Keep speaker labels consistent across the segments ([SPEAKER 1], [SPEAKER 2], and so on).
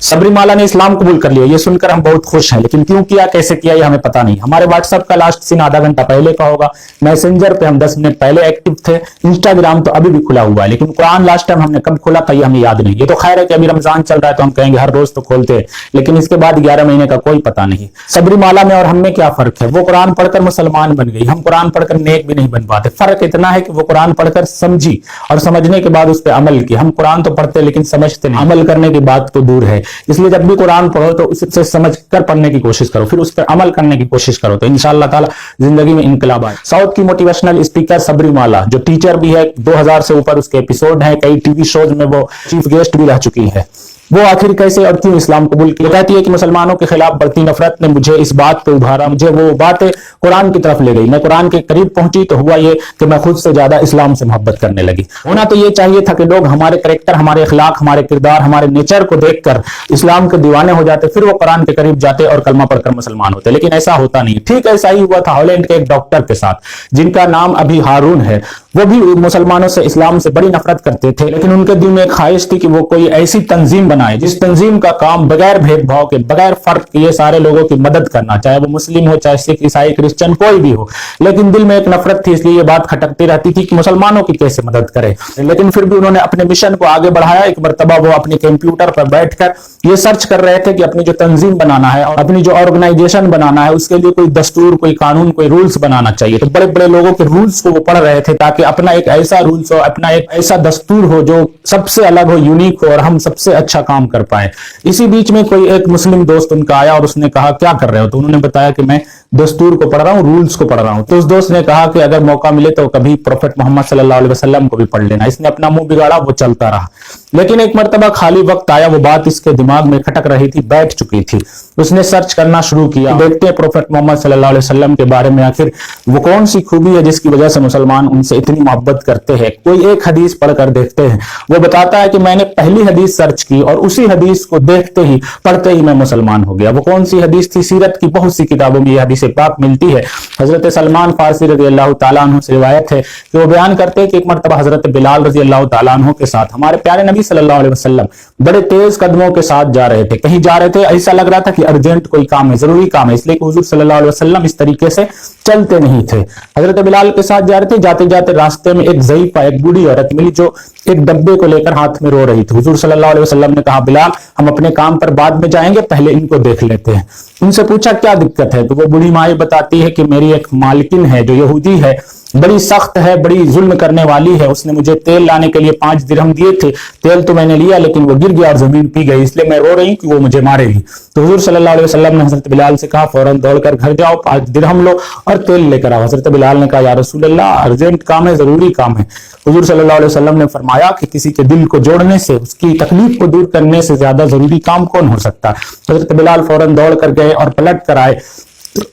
[SPEAKER 1] सबरीमाला ने इस्लाम कबूल कर लिया, ये सुनकर हम बहुत खुश हैं, लेकिन क्यों किया, कैसे किया, ये हमें पता नहीं। हमारे व्हाट्सएप का लास्ट सीन आधा घंटा पहले का होगा, मैसेंजर पे हम 10 मिनट पहले एक्टिव थे, इंस्टाग्राम तो अभी भी खुला हुआ है, लेकिन कुरान लास्ट टाइम हमने कब खोला था ये हमें याद नहीं। ये तो खैर है कि अभी रमजान चल रहा है तो हम कहेंगे हर रोज तो खोलते हैं, लेकिन इसके बाद 11 महीने का कोई पता नहीं। सबरीमाला में और हम में क्या फर्क है? वो कुरान पढ़कर मुसलमान बन गई, हम कुरान पढ़कर नेक भी नहीं बन पाते। फर्क इतना है कि वो कुरान पढ़कर समझी और समझने के बाद उस पर अमल की। हम कुरान तो पढ़ते लेकिन समझते नहीं, अमल करने की बात तो दूर है। इसलिए जब भी कुरान पढ़ो तो उससे समझ कर पढ़ने की कोशिश करो, फिर उस पर अमल करने की कोशिश करो, तो इंशाअल्लाह ताला जिंदगी में इनकलाब आए। साउथ की मोटिवेशनल स्पीकर सबरीमाला जो टीचर भी है, 2000 से ऊपर उसके एपिसोड हैं, कई टीवी शोज में वो चीफ गेस्ट भी रह चुकी है। वो आखिर कैसे और क्यों इस्लाम कबूल किया? कहती है कि मुसलमानों के खिलाफ बढ़ती नफरत ने मुझे इस बात पे उभारा, मुझे वो बातें कुरान की तरफ ले गई। मैं कुरान के करीब पहुंची तो हुआ ये कि मैं खुद से ज्यादा इस्लाम से मोहब्बत करने लगी। होना तो ये चाहिए था कि लोग हमारे कैरेक्टर, हमारे अखलाक, हमारे किरदार, हमारे नेचर को देखकर इस्लाम के दीवाने हो जाते, फिर वो कुरान के करीब जाते और कलमा पढ़कर मुसलमान होते, लेकिन ऐसा होता नहीं। ठीक ऐसा ही हुआ था हॉलैंड के एक डॉक्टर के साथ, जिनका नाम अभी हारून है। वो भी मुसलमानों से, इस्लाम से बड़ी नफरत करते थे, लेकिन उनके दिल में एक ख्वाहिश थी कि वो कोई ऐसी तंजीम बनाए जिस तंजीम का काम बगैर भेदभाव के, बगैर फर्क किए सारे लोगों की मदद करना, चाहे वो मुस्लिम हो, चाहे सिख, ईसाई, क्रिश्चियन, कोई भी हो। लेकिन दिल में एक नफरत थी, इसलिए ये बात खटकती रहती थी कि मुसलमानों की कैसे मदद करे। लेकिन फिर भी उन्होंने अपने मिशन को आगे बढ़ाया। एक मरतबा वो अपने कंप्यूटर पर बैठकर ये सर्च कर रहे थे कि अपनी जो तंजीम बनाना है और अपनी जो ऑर्गेनाइजेशन बनाना है, उसके लिए कोई दस्तूर, कोई कानून, कोई रूल्स बनाना चाहिए। तो बड़े बड़े लोगों के रूल्स को वो पढ़ रहे थे, ताकि अपना एक ऐसा रूल्स हो, अपना एक ऐसा दस्तूर हो जो सबसे अलग हो, यूनिक हो और हम सबसे अच्छा काम कर पाए। इसी बीच में कोई एक मुस्लिम दोस्त उनका आया और उसने कहा क्या कर रहे हो? तो उन्होंने बताया कि मैं दस्तूर को पढ़ रहा हूँ, रूल्स को पढ़ रहा हूँ। तो उस दोस्त ने कहा कि अगर मौका मिले तो कभी प्रोफेट मोहम्मद सल्लल्लाहु अलैहि वसल्लम को भी पढ़ लेना। इसने अपना मुंह बिगाड़ा, वो चलता रहा। लेकिन एक मर्तबा खाली वक्त आया, वो बात इसके दिमाग में खटक रही थी, बैठ चुकी थी। उसने सर्च करना शुरू किया, देखते हैं प्रोफेट मोहम्मद सल्लल्लाहु अलैहि वसल्लम के बारे में आखिर वो कौन सी खूबी है जिसकी वजह से मुसलमान उनसे इतनी मोहब्बत करते हैं। कोई एक हदीस पढ़कर देखते हैं। वो बताता है कि मैंने पहली हदीस सर्च की और उसी हदीस को देखते ही, पढ़ते ही मैं मुसलमान हो गया। वो कौन सी हदीस थी? सीरत की बहुत सी किताबों में ये हदीस पाक मिलती है। हजरत सलमान फारसी रजी अल्लाह ताला अन्हु से रिवायत है कि वो बयान करते हैं कि एक मर्तबा हजरत बिलाल रजी अल्लाह ताला अन्हु के साथ हमारे प्यारे नबी सल्लल्लाहु अलैहि वसल्लम बड़े तेज कदमों के साथ जा रहे थे। कहीं जा रहे थे, ऐसा लग रहा था कि अर्जेंट कोई काम है, जरूरी काम है, इसलिए कि हुजूर सल्लल्लाहु अलैहि वसल्लम इस तरीके से चलते नहीं थे। हजरत बिलाल के साथ जा रहे थे, जाते जाते रास्ते में एक ज़ईफा, एक बूढ़ी औरत मिली जो एक डब्बे को लेकर हाथ में रो रही थी। हुजूर सल्लल्लाहु अलैहि वसल्लम ने कहा, बिलाल हम अपने काम पर बाद में जाएंगे, पहले इनको देख लेते हैं। उनसे पूछा क्या दिक्कत है? तो वो बूढ़ी माई बताती है कि मेरी एक मालकिन है जो यहूदी है, बड़ी सख्त है, बड़ी जुल्म करने वाली है। उसने मुझे तेल लाने के लिए 5 दिरहम दिए थे, तेल तो मैंने लिया लेकिन वो गिर गया और जमीन पी गई, इसलिए मैं रो रही हूं कि वो मुझे मारेगी। तो हुजूर सल्लल्लाहु अलैहि वसल्लम ने हजरत बिलाल से कहा, फौरन दौड़कर घर जाओ, 5 दिरहम लो और तेल लेकर आओ। हजरत बिलाल ने कहा, या रसूल अल्लाह, अर्जेंट काम है, जरूरी काम है। हुजूर सल्लल्लाहु अलैहि वसल्लम ने फरमाया कि किसी के दिल को जोड़ने से, उसकी तकलीफ को दूर करने से ज्यादा जरूरी काम कौन हो सकता है। हजरत बिलाल फौरन दौड़ कर गए और पलट कर आए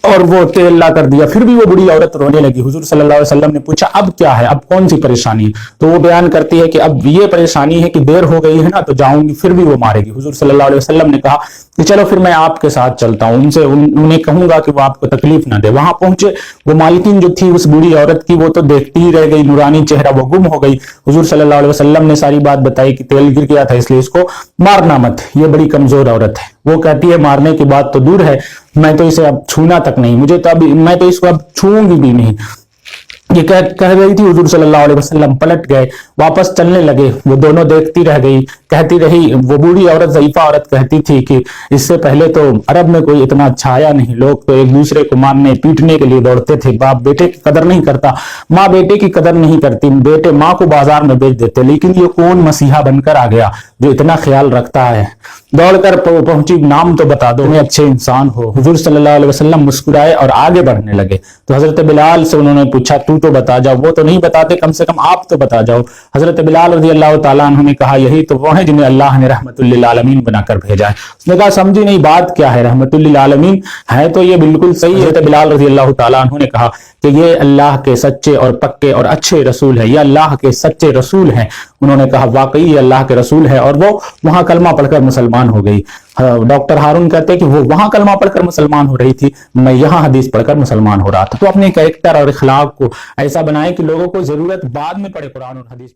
[SPEAKER 1] और वो तेल ला कर दिया। फिर भी वो बुढ़ी औरत रोने लगी। हुजूर सल्लल्लाहु अलैहि वसल्लम ने पूछा, अब क्या है, अब कौन सी परेशानी है? तो वो बयान करती है कि अब ये परेशानी है कि देर हो गई है ना, तो जाऊंगी फिर भी वो मारेगी। हुजूर सल्लल्लाहु अलैहि वसल्लम ने कहा कि चलो फिर मैं आपके साथ चलता हूँ, उन्हें कहूंगा कि वो आपको तकलीफ ना दे। वहां पहुंचे, वो मालकिन जो थी उस बूढ़ी औरत की, वो तो देखती ही रह गई, नूरानी चेहरा, वो गुम हो गई। हुजूर सल्लल्लाहु अलैहि वसल्लम ने सारी बात बताई कि तेल गिर गया था इसलिए इसको मारना मत, ये बड़ी कमजोर औरत है। वो कहती है मारने की बात तो दूर है, मैं तो इसे अब छूना तक नहीं, मुझे तो अभी, मैं तो इसको अब छूऊंगी भी नहीं। ये कह रही थी। हुजूर सल्लल्लाहु अलैहि वसल्लम पलट गए, वापस चलने लगे। वो दोनों देखती रह गई, कहती रही। वो बूढ़ी औरत, ज़ईफा औरत कहती थी कि इससे पहले तो अरब में कोई इतना अच्छा आया नहीं, लोग तो एक दूसरे को मारने पीटने के लिए दौड़ते थे। बाप बेटे की कदर नहीं करता, माँ बेटे की कदर नहीं करती, बेटे माँ को बाजार में बेच देते। लेकिन ये कौन मसीहा बनकर आ गया जो इतना ख्याल रखता है? दौड़कर पहुंची, नाम तो बता दो, मैं अच्छे इंसान हो। हुजूर सल्लल्लाहु अलैहि वसल्लम मुस्कुराए और आगे बढ़ने लगे। तो हजरत बिलाल से उन्होंने पूछा, तू तो बता जाओ। वो तो नहीं बताते, कम से कम आप तो बता जाओ। हजरत बिलाल रज़ी अल्लाह ताला अन्हु ने कहा, यही तो वो है जिन्हें अल्लाह ने रहमतुल लिल आलमीन बनाकर भेजा है। उसने कहा, समझी नहीं बात क्या है? रहमतुल लिल आलमीन है तो ये बिल्कुल सही है। बिलाल रज़ी अल्लाह ताला अन्हु ने कहा कि ये अल्लाह के सच्चे और पक्के और अच्छे रसूल है, ये अल्लाह के सच्चे रसूल हैं। उन्होंने कहा, वाकई ये अल्लाह के रसूल है। और वो वहां कलमा पढ़कर मुसलमान हो गई। डॉक्टर हारून कहते हैं कि वो वहां कलमा पढ़कर मुसलमान हो रही थी, मैं यहाँ हदीस पढ़कर मुसलमान हो रहा था। तो अपने कैरेक्टर और इखलाक को ऐसा बनाए कि लोगों को जरूरत बाद में पड़े कुरान और हदीस।